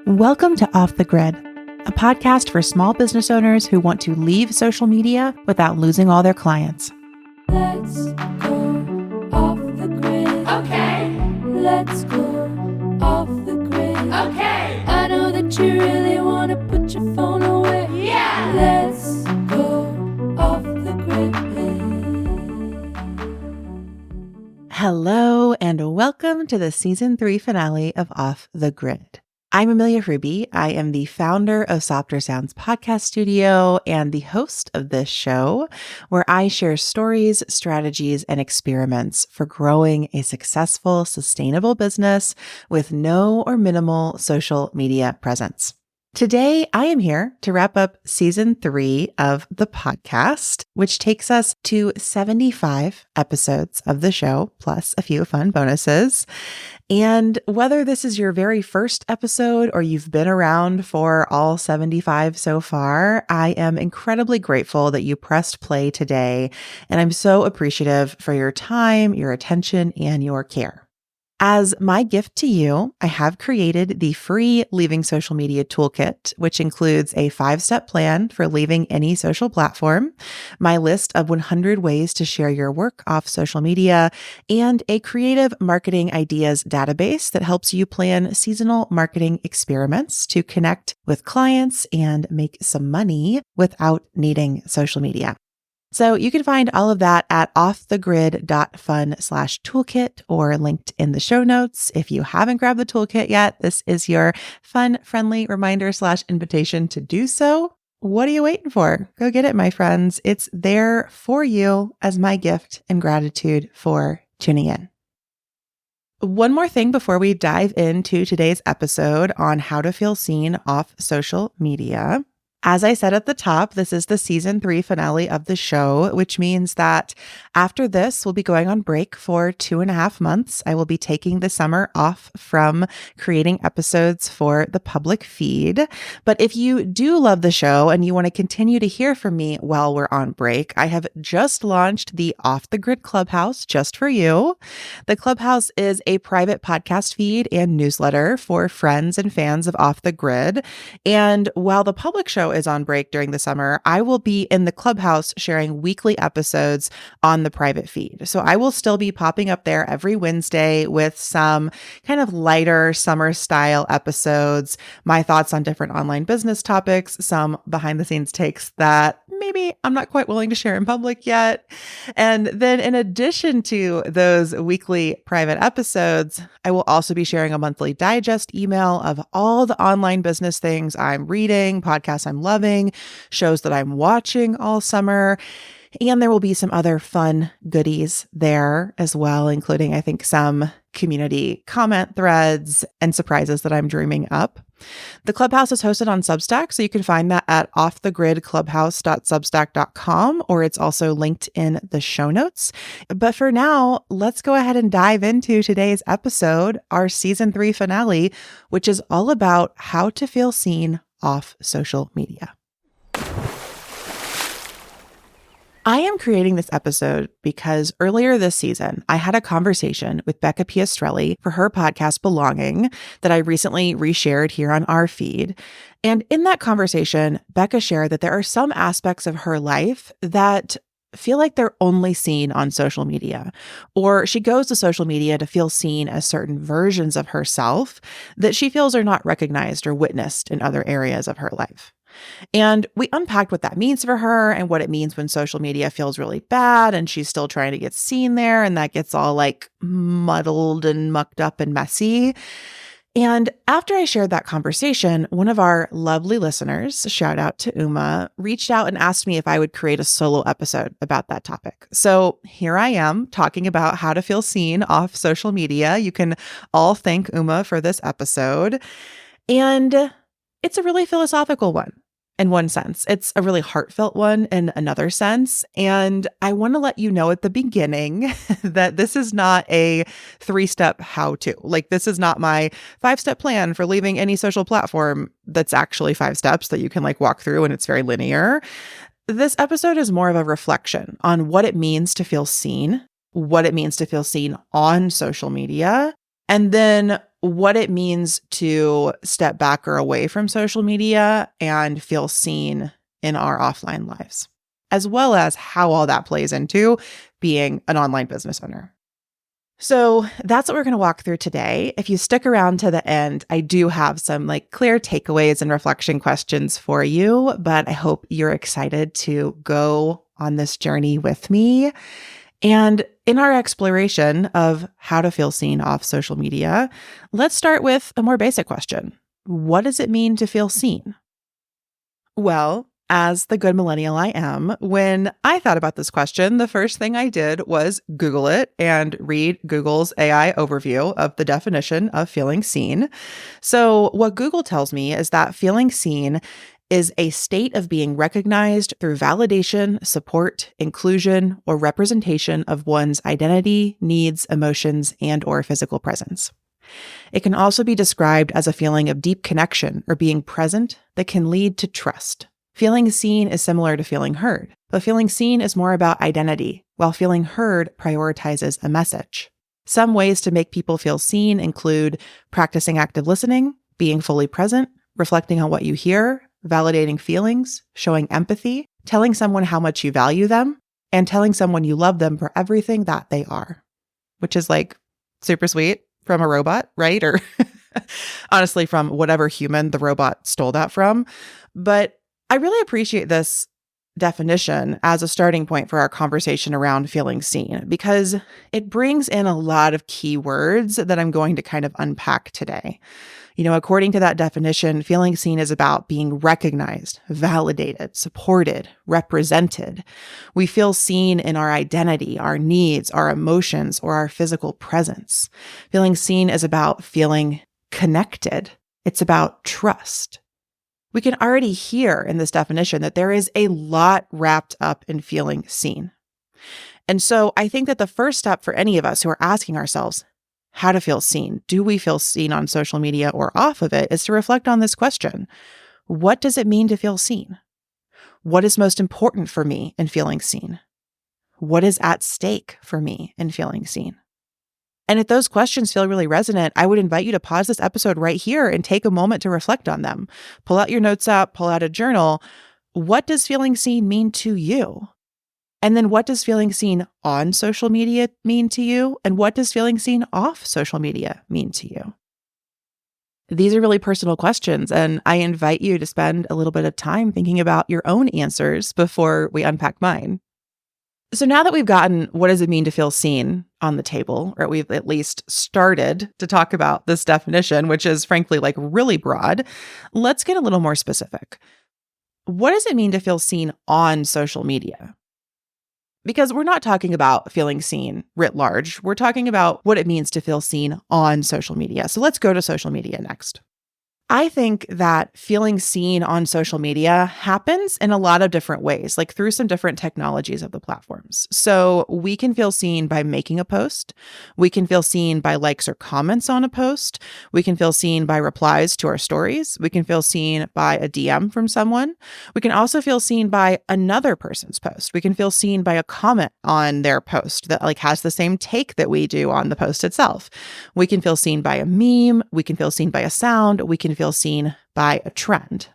Welcome to Off the Grid, a podcast for small business owners who want to leave social media without losing all their clients. Let's go off the grid. Okay. Let's go off the grid. Okay. I know that you really want to put your phone away. Yeah. Let's go off the grid. Hello, and welcome to the Season 3 finale of Off the Grid. I'm Amelia Ruby. I am the founder of Softer Sounds Podcast Studio and the host of this show, where I share stories, strategies, and experiments for growing a successful, sustainable business with no or minimal social media presence. Today, I am here to wrap up Season 3 of the podcast, which takes us to 75 episodes of the show, plus a few fun bonuses. And whether this is your very first episode or you've been around for all 75 so far, I am incredibly grateful that you pressed play today. And I'm so appreciative for your time, your attention, and your care. As my gift to you, I have created the free Leaving Social Media Toolkit, which includes a 5-step plan for leaving any social platform, my list of 100 ways to share your work off social media, and a creative marketing ideas database that helps you plan seasonal marketing experiments to connect with clients and make some money without needing social media. So you can find all of that at offthegrid.fun/toolkit or linked in the show notes. If you haven't grabbed the toolkit yet, this is your fun, friendly reminder/invitation to do so. What are you waiting for? Go get it, my friends. It's there for you as my gift and gratitude for tuning in. One more thing before we dive into today's episode on how to feel seen off social media. As I said at the top, this is the Season 3 finale of the show, which means that after this, we'll be going on break for 2.5 months. I will be taking the summer off from creating episodes for the public feed. But if you do love the show and you want to continue to hear from me while we're on break, I have just launched the Off the Grid Clubhouse just for you. The Clubhouse is a private podcast feed and newsletter for friends and fans of Off the Grid. And while the public show is on break during the summer, I will be in the Clubhouse sharing weekly episodes on the private feed. So I will still be popping up there every Wednesday with some kind of lighter summer style episodes, my thoughts on different online business topics, some behind the scenes takes that maybe I'm not quite willing to share in public yet. And then in addition to those weekly private episodes, I will also be sharing a monthly digest email of all the online business things I'm reading, podcasts I'm loving, shows that I'm watching all summer. And there will be some other fun goodies there as well, including, I think, some community comment threads and surprises that I'm dreaming up. The Clubhouse is hosted on Substack, so you can find that at offthegridclubhouse.substack.com, or it's also linked in the show notes. But for now, let's go ahead and dive into today's episode, our Season 3 finale, which is all about how to feel seen off social media. I am creating this episode because earlier this season, I had a conversation with Becca Piastrelli for her podcast Belonging that I recently reshared here on our feed. And in that conversation, Becca shared that there are some aspects of her life that feel like they're only seen on social media, or she goes to social media to feel seen as certain versions of herself that she feels are not recognized or witnessed in other areas of her life. And we unpacked what that means for her and what it means when social media feels really bad and she's still trying to get seen there and that gets all like muddled and mucked up and messy. And after I shared that conversation, one of our lovely listeners, shout out to Uma, reached out and asked me if I would create a solo episode about that topic. So here I am talking about how to feel seen off social media. You can all thank Uma for this episode. And it's a really philosophical one. In one sense, it's a really heartfelt one in another sense. And I want to let you know at the beginning that this is not a 3-step how-to. Like, this is not my 5-step plan for leaving any social platform that's actually 5 steps that you can like walk through and it's very linear. This episode is more of a reflection on what it means to feel seen, what it means to feel seen on social media, and then what it means to step back or away from social media and feel seen in our offline lives, as well as how all that plays into being an online business owner. So that's what we're going to walk through today. If you stick around to the end, I do have some clear takeaways and reflection questions for you, but I hope you're excited to go on this journey with me. And in our exploration of how to feel seen off social media, let's start with a more basic question. What does it mean to feel seen? Well, as the good millennial I am, when I thought about this question, the first thing I did was Google it and read Google's AI overview of the definition of feeling seen. So what Google tells me is that feeling seen is a state of being recognized through validation, support, inclusion, or representation of one's identity, needs, emotions, and/or physical presence. It can also be described as a feeling of deep connection or being present that can lead to trust. Feeling seen is similar to feeling heard, but feeling seen is more about identity, while feeling heard prioritizes a message. Some ways to make people feel seen include practicing active listening, being fully present, reflecting on what you hear, validating feelings, showing empathy, telling someone how much you value them, and telling someone you love them for everything that they are, which is super sweet from a robot, right? Or honestly, from whatever human the robot stole that from. But I really appreciate this definition as a starting point for our conversation around feeling seen, because it brings in a lot of key words that I'm going to kind of unpack today. According to that definition, feeling seen is about being recognized, validated, supported, represented. We feel seen in our identity, our needs, our emotions, or our physical presence. Feeling seen is about feeling connected. It's about trust. We can already hear in this definition that there is a lot wrapped up in feeling seen. And so I think that the first step for any of us who are asking ourselves how to feel seen, do we feel seen on social media or off of it, is to reflect on this question. What does it mean to feel seen? What is most important for me in feeling seen? What is at stake for me in feeling seen? And if those questions feel really resonant, I would invite you to pause this episode right here and take a moment to reflect on them. Pull out your notes app, pull out a journal. What does feeling seen mean to you? And then what does feeling seen on social media mean to you? And what does feeling seen off social media mean to you? These are really personal questions, and I invite you to spend a little bit of time thinking about your own answers before we unpack mine. So now that we've gotten what does it mean to feel seen on the table, or we've at least started to talk about this definition, which is frankly really broad, let's get a little more specific. What does it mean to feel seen on social media? Because we're not talking about feeling seen writ large. We're talking about what it means to feel seen on social media. So let's go to social media next. I think that feeling seen on social media happens in a lot of different ways, through some different technologies of the platforms. So we can feel seen by making a post. We can feel seen by likes or comments on a post. We can feel seen by replies to our stories. We can feel seen by a DM from someone. We can also feel seen by another person's post. We can feel seen by a comment on their post that has the same take that we do on the post itself. We can feel seen by a meme. We can feel seen by a sound. We can feel seen by a trend.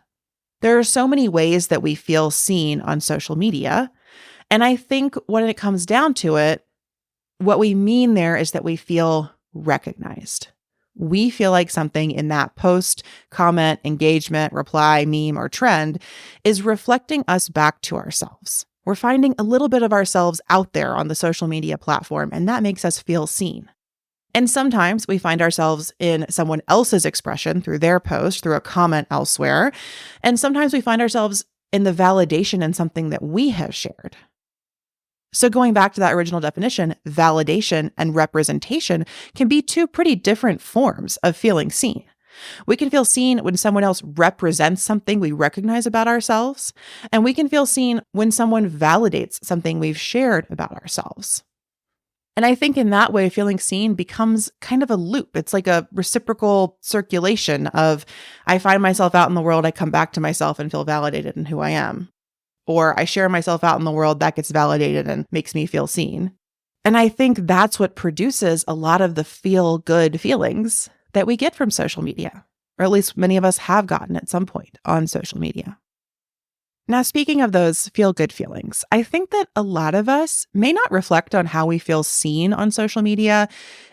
There are so many ways that we feel seen on social media. And I think when it comes down to it, what we mean there is that we feel recognized. We feel like something in that post, comment, engagement, reply, meme, or trend is reflecting us back to ourselves. We're finding a little bit of ourselves out there on the social media platform, and that makes us feel seen. And sometimes we find ourselves in someone else's expression through their post, through a comment elsewhere. And sometimes we find ourselves in the validation in something that we have shared. So going back to that original definition, validation and representation can be two pretty different forms of feeling seen. We can feel seen when someone else represents something we recognize about ourselves, and we can feel seen when someone validates something we've shared about ourselves. And I think in that way, feeling seen becomes kind of a loop. It's like a reciprocal circulation of, I find myself out in the world, I come back to myself and feel validated in who I am. Or I share myself out in the world, that gets validated and makes me feel seen. And I think that's what produces a lot of the feel good feelings that we get from social media, or at least many of us have gotten at some point on social media. Now, speaking of those feel good feelings, I think that a lot of us may not reflect on how we feel seen on social media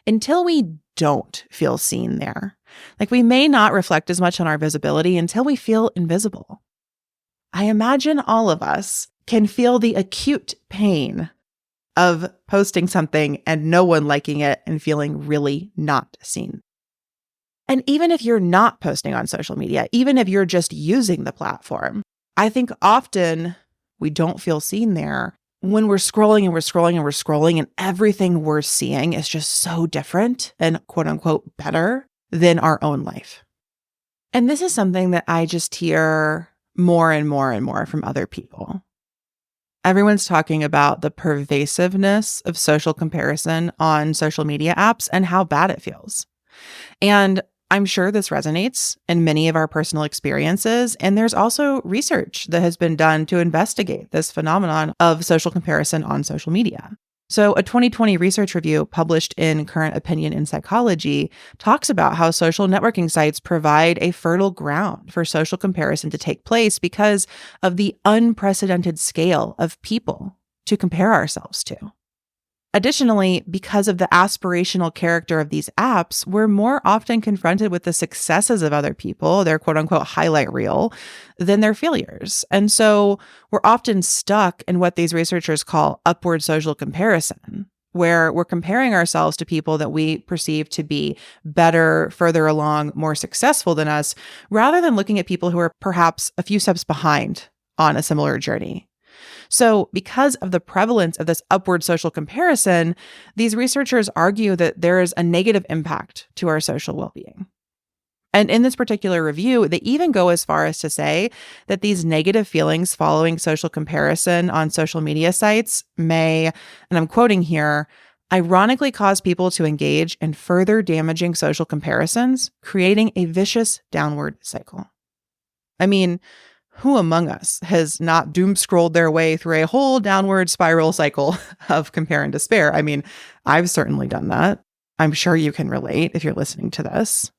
until we don't feel seen there. Like, we may not reflect as much on our visibility until we feel invisible. I imagine all of us can feel the acute pain of posting something and no one liking it and feeling really not seen. And even if you're not posting on social media, even if you're just using the platform, I think often we don't feel seen there when we're scrolling and we're scrolling and we're scrolling, and everything we're seeing is just so different and quote unquote better than our own life. And this is something that I just hear more and more and more from other people. Everyone's talking about the pervasiveness of social comparison on social media apps and how bad it feels. And I'm sure this resonates in many of our personal experiences. And there's also research that has been done to investigate this phenomenon of social comparison on social media. So a 2020 research review published in Current Opinion in Psychology talks about how social networking sites provide a fertile ground for social comparison to take place because of the unprecedented scale of people to compare ourselves to. Additionally, because of the aspirational character of these apps, we're more often confronted with the successes of other people, their quote unquote highlight reel, than their failures. And so we're often stuck in what these researchers call upward social comparison, where we're comparing ourselves to people that we perceive to be better, further along, more successful than us, rather than looking at people who are perhaps a few steps behind on a similar journey. So because of the prevalence of this upward social comparison, these researchers argue that there is a negative impact to our social well-being. And in this particular review, they even go as far as to say that these negative feelings following social comparison on social media sites may, and I'm quoting here, ironically cause people to engage in further damaging social comparisons, creating a vicious downward cycle. I mean, who among us has not doom scrolled their way through a whole downward spiral cycle of compare and despair? I mean, I've certainly done that. I'm sure you can relate if you're listening to this.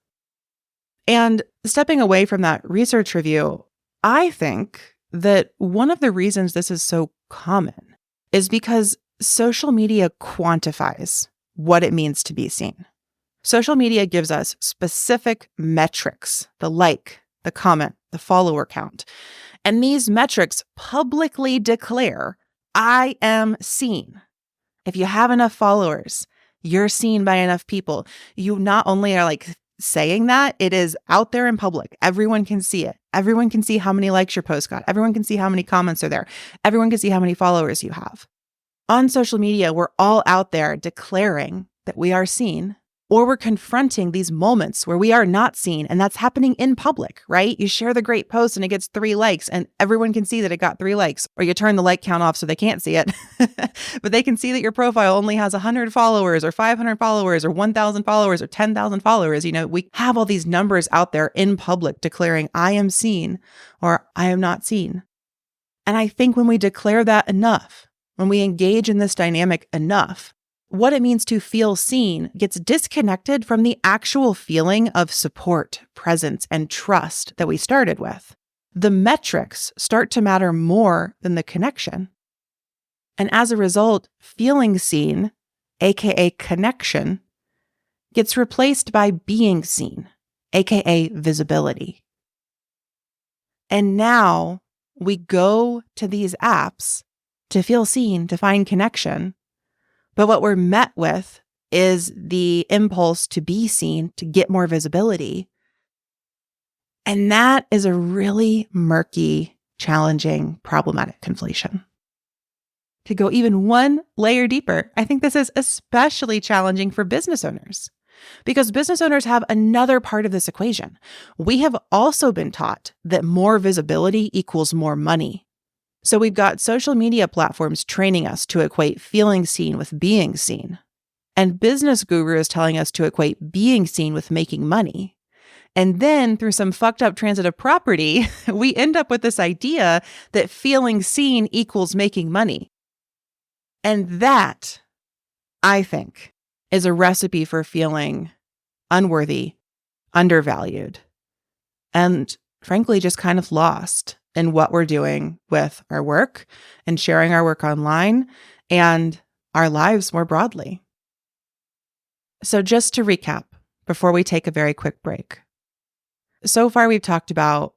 And stepping away from that research review, I think that one of the reasons this is so common is because social media quantifies what it means to be seen. Social media gives us specific metrics, the like, the comment, the follower count. And these metrics publicly declare, I am seen. If you have enough followers, you're seen by enough people. You not only are like saying that, it is out there in public. Everyone can see it. Everyone can see how many likes your post got. Everyone can see how many comments are there. Everyone can see how many followers you have. On social media, we're all out there declaring that we are seen, or we're confronting these moments where we are not seen, and that's happening in public, right? You share the great post and it gets 3 likes and everyone can see that it got 3 likes, or you turn the like count off so they can't see it, but they can see that your profile only has 100 followers or 500 followers or 1,000 followers or 10,000 followers. You know, we have all these numbers out there in public declaring I am seen or I am not seen. And I think when we declare that enough, when we engage in this dynamic enough, what it means to feel seen gets disconnected from the actual feeling of support, presence, and trust that we started with. The metrics start to matter more than the connection. And as a result, feeling seen, aka connection, gets replaced by being seen, aka visibility. And now we go to these apps to feel seen, to find connection. But what we're met with is the impulse to be seen, to get more visibility. And that is a really murky, challenging, problematic conflation. To go even one layer deeper, I think this is especially challenging for business owners because business owners have another part of this equation. We have also been taught that more visibility equals more money. So we've got social media platforms training us to equate feeling seen with being seen. And business gurus telling us to equate being seen with making money. And then through some fucked up transitive property, we end up with this idea that feeling seen equals making money. And that I think, is a recipe for feeling unworthy, undervalued, and frankly, just kind of lost in what we're doing with our work and sharing our work online and our lives more broadly. So just to recap, before we take a very quick break. So far, we've talked about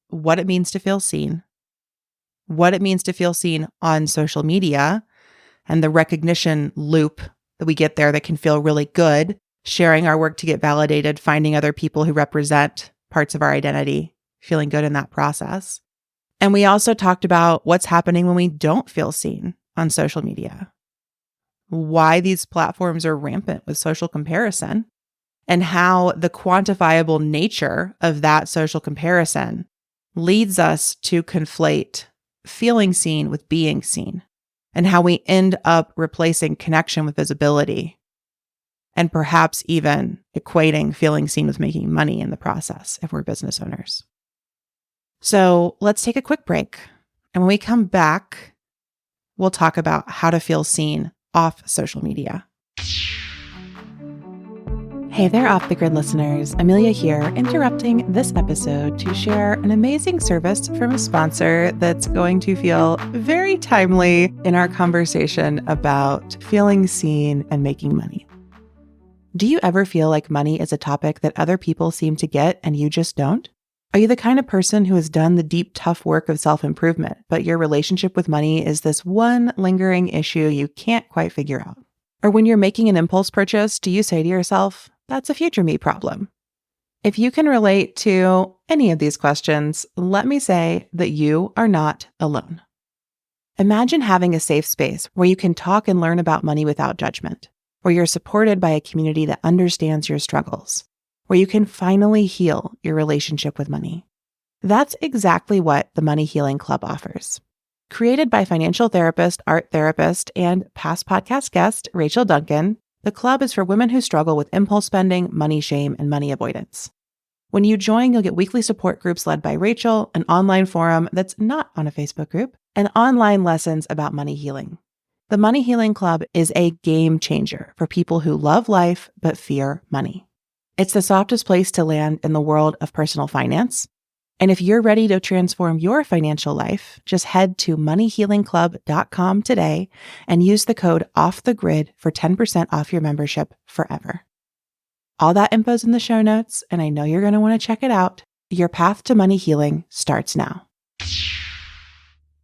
what it means to feel seen, what it means to feel seen on social media, and the recognition loop that we get there that can feel really good, sharing our work to get validated, finding other people who represent parts of our identity, feeling good in that process. And we also talked about what's happening when we don't feel seen on social media, why these platforms are rampant with social comparison, and how the quantifiable nature of that social comparison leads us to conflate feeling seen with being seen, and how we end up replacing connection with visibility, and perhaps even equating feeling seen with making money in the process if we're business owners. So let's take a quick break. And when we come back, we'll talk about how to feel seen off social media. Hey there, Off the Grid listeners. Amelia here, interrupting this episode to share an amazing service from a sponsor that's going to feel very timely in our conversation about feeling seen and making money. Do you ever feel like money is a topic that other people seem to get and you just don't? Are you the kind of person who has done the deep, tough work of self-improvement, but your relationship with money is this one lingering issue you can't quite figure out? Or when you're making an impulse purchase, do you say to yourself, that's a future me problem? If you can relate to any of these questions, let me say that you are not alone. Imagine having a safe space where you can talk and learn about money without judgment, where you're supported by a community that understands your struggles, where you can finally heal your relationship with money. That's exactly what the Money Healing Club offers. Created by financial therapist, art therapist, and past podcast guest Rachel Duncan, the club is for women who struggle with impulse spending, money shame, and money avoidance. When you join, you'll get weekly support groups led by Rachel, an online forum that's not on a Facebook group, and online lessons about money healing. The Money Healing Club is a game changer for people who love life but fear money. It's the softest place to land in the world of personal finance. And if you're ready to transform your financial life, just head to moneyhealingclub.com today and use the code OFFTHEGRID for 10% off your membership forever. All that info's in the show notes, and I know you're going to want to check it out. Your path to money healing starts now.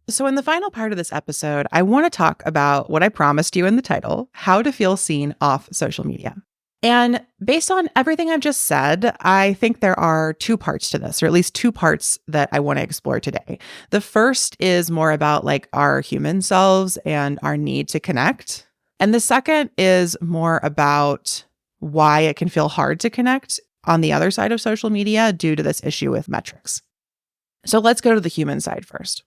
So in the final part of this episode, I want to talk about what I promised you in the title, how to feel seen off social media. And based on everything I've just said, I think there are two parts to this, or at least two parts that I want to explore today. The first is more about like our human selves and our need to connect. And the second is more about why it can feel hard to connect on the other side of social media due to this issue with metrics. So let's go to the human side first.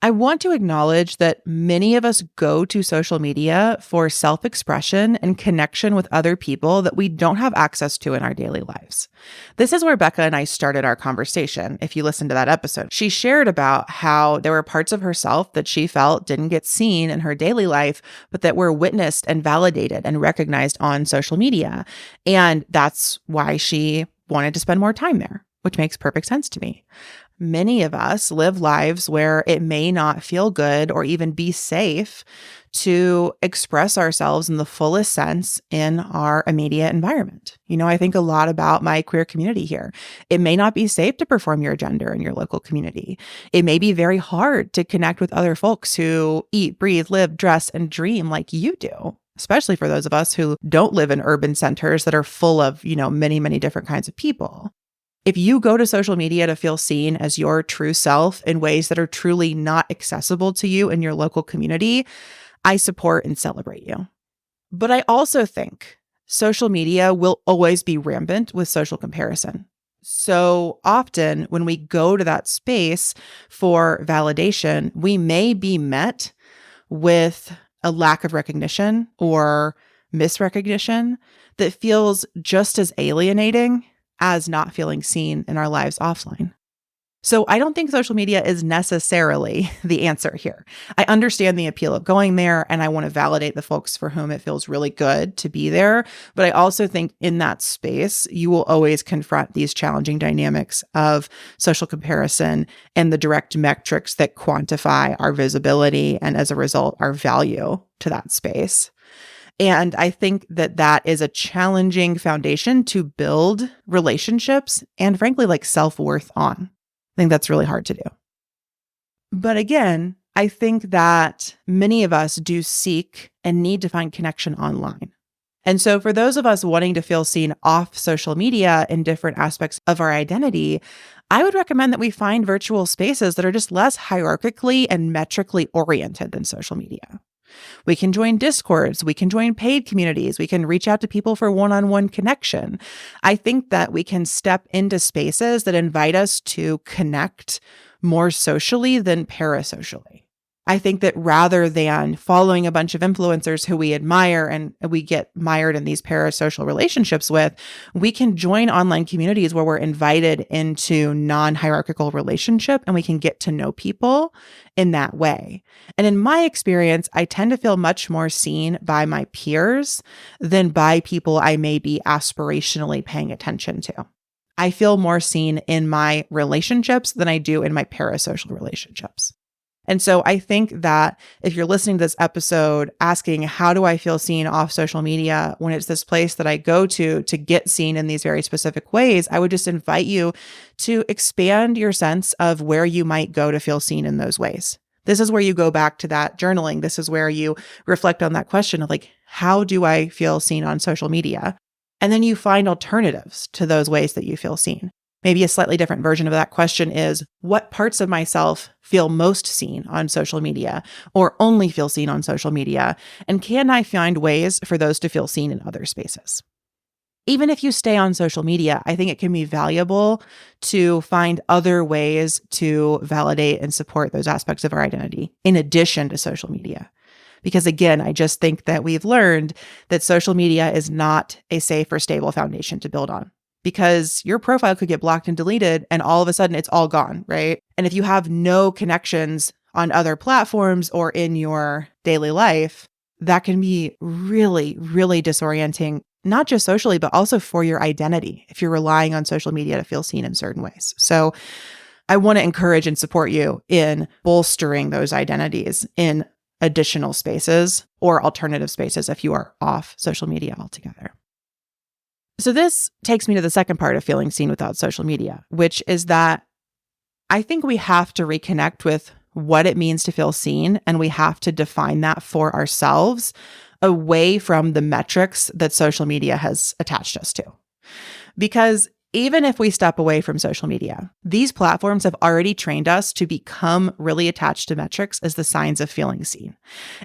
I want to acknowledge that many of us go to social media for self-expression and connection with other people that we don't have access to in our daily lives. This is where Becca and I started our conversation. If you listen to that episode, she shared about how there were parts of herself that she felt didn't get seen in her daily life, but that were witnessed and validated and recognized on social media. And that's why she wanted to spend more time there, which makes perfect sense to me. Many of us live lives where it may not feel good or even be safe to express ourselves in the fullest sense in our immediate environment. You know, I think a lot about my queer community here. It may not be safe to perform your gender in your local community. It may be very hard to connect with other folks who eat, breathe, live, dress, and dream like you do, especially for those of us who don't live in urban centers that are full of, many, many different kinds of people. If you go to social media to feel seen as your true self in ways that are truly not accessible to you in your local community, I support and celebrate you. But I also think social media will always be rampant with social comparison. So often when we go to that space for validation, we may be met with a lack of recognition or misrecognition that feels just as alienating as not feeling seen in our lives offline. So I don't think social media is necessarily the answer here. I understand the appeal of going there, and I want to validate the folks for whom it feels really good to be there. But I also think in that space, you will always confront these challenging dynamics of social comparison and the direct metrics that quantify our visibility and as a result, our value to that space. And I think that that is a challenging foundation to build relationships and frankly, like self-worth on. I think that's really hard to do. But again, I think that many of us do seek and need to find connection online. And so for those of us wanting to feel seen off social media in different aspects of our identity, I would recommend that we find virtual spaces that are just less hierarchically and metrically oriented than social media. We can join Discords, we can join paid communities, we can reach out to people for one-on-one connection. I think that we can step into spaces that invite us to connect more socially than parasocially. I think that rather than following a bunch of influencers who we admire and we get mired in these parasocial relationships with, we can join online communities where we're invited into non-hierarchical relationship and we can get to know people in that way. And in my experience, I tend to feel much more seen by my peers than by people I may be aspirationally paying attention to. I feel more seen in my relationships than I do in my parasocial relationships. And so I think that if you're listening to this episode asking, how do I feel seen off social media when it's this place that I go to get seen in these very specific ways, I would just invite you to expand your sense of where you might go to feel seen in those ways. This is where you go back to that journaling. This is where you reflect on that question of like, how do I feel seen on social media? And then you find alternatives to those ways that you feel seen. Maybe a slightly different version of that question is, what parts of myself feel most seen on social media or only feel seen on social media? And can I find ways for those to feel seen in other spaces? Even if you stay on social media, I think it can be valuable to find other ways to validate and support those aspects of our identity in addition to social media. Because again, I just think that we've learned that social media is not a safe or stable foundation to build on. Because your profile could get blocked and deleted and all of a sudden it's all gone, right? And if you have no connections on other platforms or in your daily life, that can be really, really disorienting, not just socially, but also for your identity if you're relying on social media to feel seen in certain ways. So I want to encourage and support you in bolstering those identities in additional spaces or alternative spaces if you are off social media altogether. So this takes me to the second part of feeling seen without social media, which is that I think we have to reconnect with what it means to feel seen, and we have to define that for ourselves away from the metrics that social media has attached us to. Because even if we step away from social media, these platforms have already trained us to become really attached to metrics as the signs of feeling seen.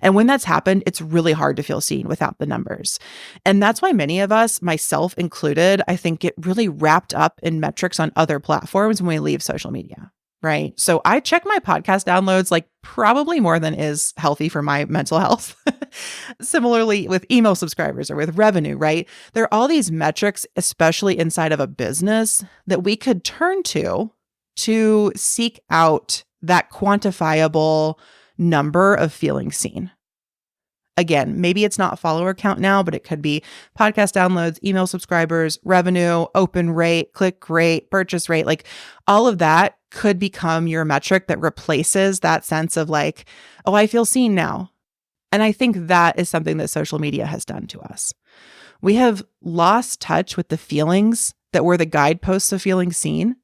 And when that's happened, it's really hard to feel seen without the numbers. And that's why many of us, myself included, I think get really wrapped up in metrics on other platforms when we leave social media. Right. So I check my podcast downloads like probably more than is healthy for my mental health. Similarly with email subscribers or with revenue, right? There are all these metrics, especially inside of a business, that we could turn to seek out that quantifiable number of feeling seen. Again, maybe it's not follower count now, but it could be podcast downloads, email subscribers, revenue, open rate, click rate, purchase rate, like all of that could become your metric that replaces that sense of like, oh, I feel seen now. And I think that is something that social media has done to us. We have lost touch with the feelings that were the guideposts of feeling seen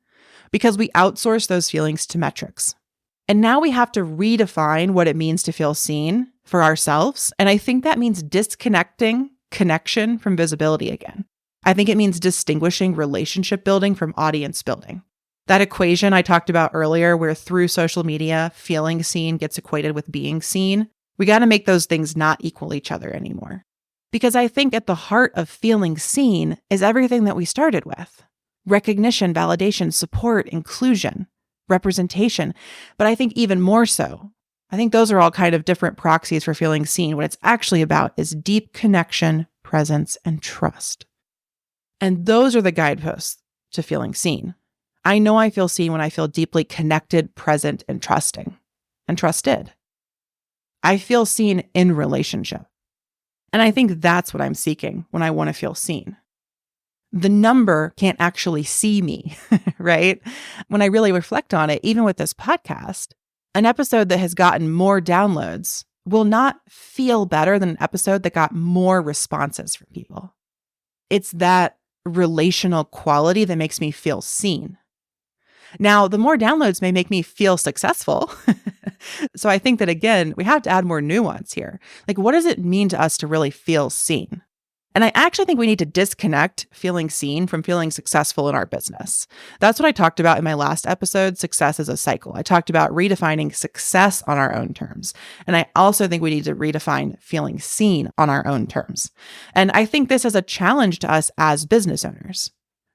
because we outsource those feelings to metrics. And now we have to redefine what it means to feel seen for ourselves. And I think that means disconnecting connection from visibility again. I think it means distinguishing relationship building from audience building. That equation I talked about earlier, where through social media, feeling seen gets equated with being seen, we got to make those things not equal each other anymore. Because I think at the heart of feeling seen is everything that we started with. Recognition, validation, support, inclusion, representation. But I think even more so, I think those are all kind of different proxies for feeling seen. What it's actually about is deep connection, presence, and trust. And those are the guideposts to feeling seen. I know I feel seen when I feel deeply connected, present, and trusting, and trusted. I feel seen in relationship. And I think that's what I'm seeking when I want to feel seen. The number can't actually see me, right? When I really reflect on it, even with this podcast, an episode that has gotten more downloads will not feel better than an episode that got more responses from people. It's that relational quality that makes me feel seen. Now, the more downloads may make me feel successful. So I think that, again, we have to add more nuance here. Like, what does it mean to us to really feel seen? And I actually think we need to disconnect feeling seen from feeling successful in our business. That's what I talked about in my last episode, Success is a Cycle. I talked about redefining success on our own terms. And I also think we need to redefine feeling seen on our own terms. And I think this is a challenge to us as business owners,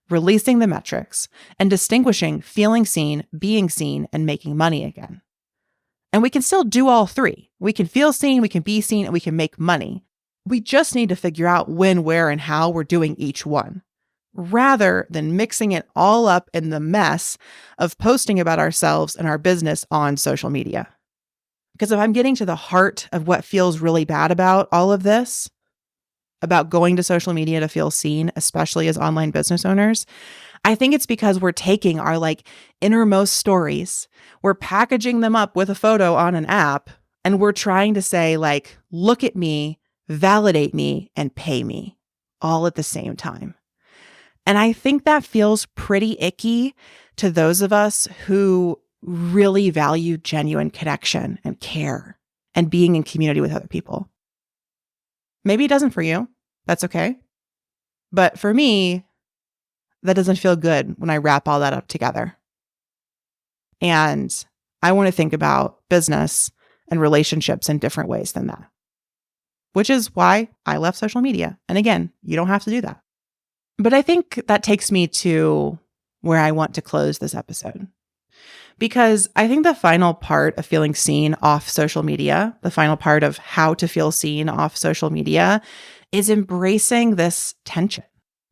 releasing the metrics and distinguishing feeling seen, being seen, and making money again. And we can still do all three. We can feel seen, we can be seen, and we can make money. We just need to figure out when, where, and how we're doing each one, rather than mixing it all up in the mess of posting about ourselves and our business on social media. Because if I'm getting to the heart of what feels really bad about all of this, about going to social media to feel seen, especially as online business owners, I think it's because we're taking our innermost stories, we're packaging them up with a photo on an app, and we're trying to say look at me, validate me, and pay me all at the same time. And I think that feels pretty icky to those of us who really value genuine connection and care and being in community with other people. Maybe it doesn't for you. That's okay. But for me, that doesn't feel good when I wrap all that up together. And I want to think about business and relationships in different ways than that, which is why I left social media. And again, you don't have to do that. But I think that takes me to where I want to close this episode. Because I think the final part of feeling seen off social media, the final part of how to feel seen off social media, is embracing this tension.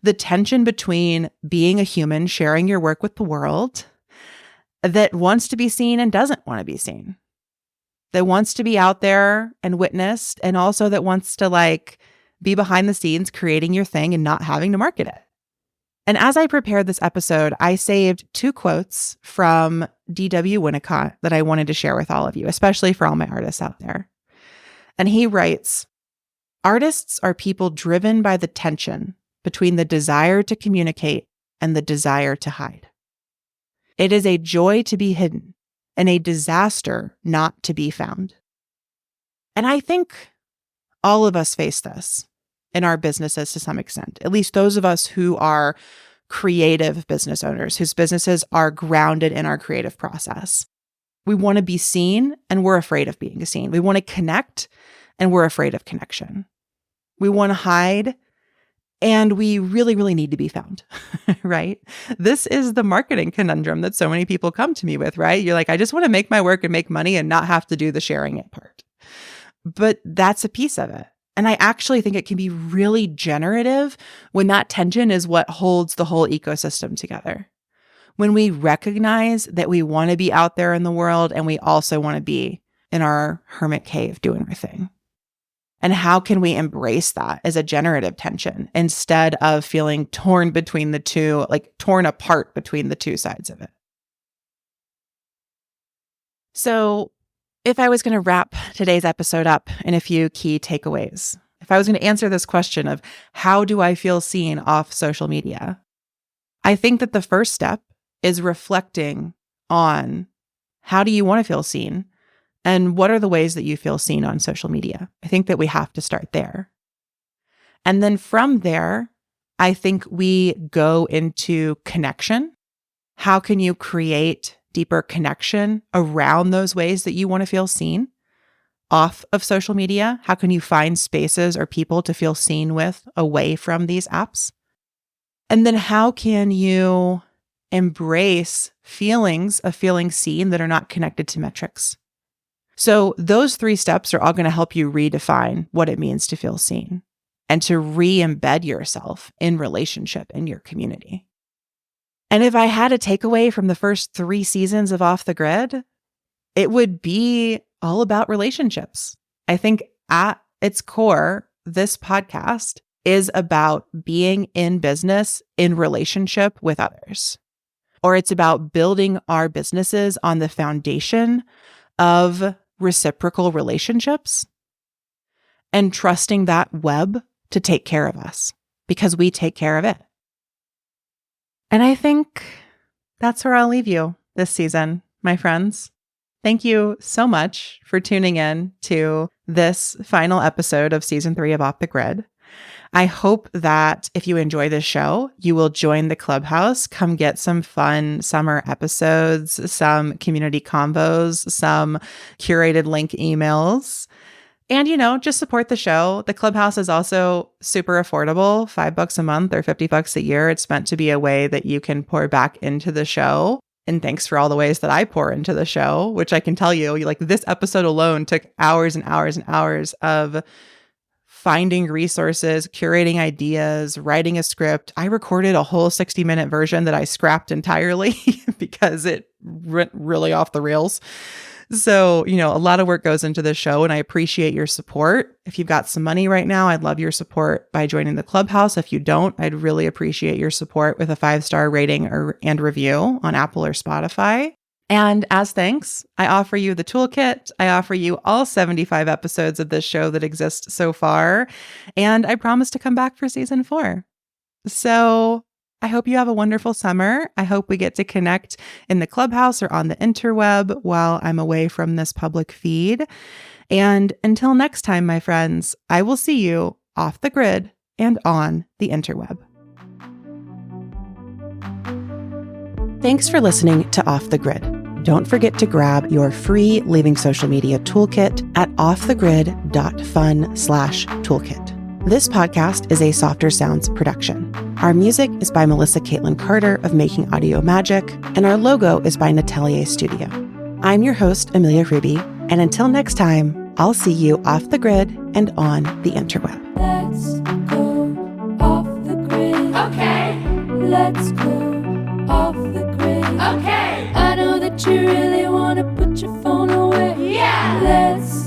The tension between being a human, sharing your work with the world, that wants to be seen and doesn't want to be seen, that wants to be out there and witnessed, and also that wants to be behind the scenes creating your thing and not having to market it. And as I prepared this episode, I saved 2 quotes from D.W. Winnicott that I wanted to share with all of you, especially for all my artists out there. And he writes, "Artists are people driven by the tension between the desire to communicate and the desire to hide. It is a joy to be hidden and a disaster not to be found." And I think all of us face this in our businesses to some extent, at least those of us who are creative business owners, whose businesses are grounded in our creative process. We want to be seen and we're afraid of being seen. We want to connect and we're afraid of connection. We want to hide and we really, really need to be found, right? This is the marketing conundrum that so many people come to me with, right? You're like, I just want to make my work and make money and not have to do the sharing it part. But that's a piece of it. And I actually think it can be really generative when that tension is what holds the whole ecosystem together. When we recognize that we want to be out there in the world and we also want to be in our hermit cave doing our thing. And how can we embrace that as a generative tension instead of feeling torn between the two, torn apart between the two sides of it? So if I was going to wrap today's episode up in a few key takeaways, if I was going to answer this question of how do I feel seen off social media, I think that the first step is reflecting on how do you want to feel seen and what are the ways that you feel seen on social media. I think that we have to start there. And then from there, I think we go into connection. How can you create deeper connection around those ways that you want to feel seen off of social media? How can you find spaces or people to feel seen with away from these apps? And then how can you embrace feelings of feeling seen that are not connected to metrics? So those 3 steps are all going to help you redefine what it means to feel seen and to re-embed yourself in relationship in your community. And if I had a takeaway from the first 3 seasons of Off the Grid, it would be all about relationships. I think at its core, this podcast is about being in business in relationship with others, or it's about building our businesses on the foundation of reciprocal relationships and trusting that web to take care of us because we take care of it. And I think that's where I'll leave you this season, my friends. Thank you so much for tuning in to this final episode of season 3 of Off the Grid. I hope that if you enjoy this show, you will join the Clubhouse, come get some fun summer episodes, some community convos, some curated link emails. And, just support the show. The Clubhouse is also super affordable, $5 a month or $50 a year. It's meant to be a way that you can pour back into the show. And thanks for all the ways that I pour into the show, which I can tell you, like this episode alone took hours and hours and hours of finding resources, curating ideas, writing a script. I recorded a whole 60-minute version that I scrapped entirely because it went really off the rails. So, a lot of work goes into this show, and I appreciate your support. If you've got some money right now, I'd love your support by joining the Clubhouse. If you don't, I'd really appreciate your support with a 5-star rating and review on Apple or Spotify. And as thanks, I offer you the toolkit. I offer you all 75 episodes of this show that exist so far, and I promise to come back for season 4. So I hope you have a wonderful summer. I hope we get to connect in the Clubhouse or on the interweb while I'm away from this public feed. And until next time, my friends, I will see you off the grid and on the interweb. Thanks for listening to Off the Grid. Don't forget to grab your free Leaving Social Media toolkit at offthegrid.fun/toolkit. This podcast is a Softer Sounds production. Our music is by Melissa Caitlin Carter of Making Audio Magic, and our logo is by Natelier Studio. I'm your host, Amelia Ruby, and until next time, I'll see you off the grid and on the interweb. Let's go off the grid. Okay. Let's go off the grid. Okay. I know that you really want to put your phone away. Yeah. Let's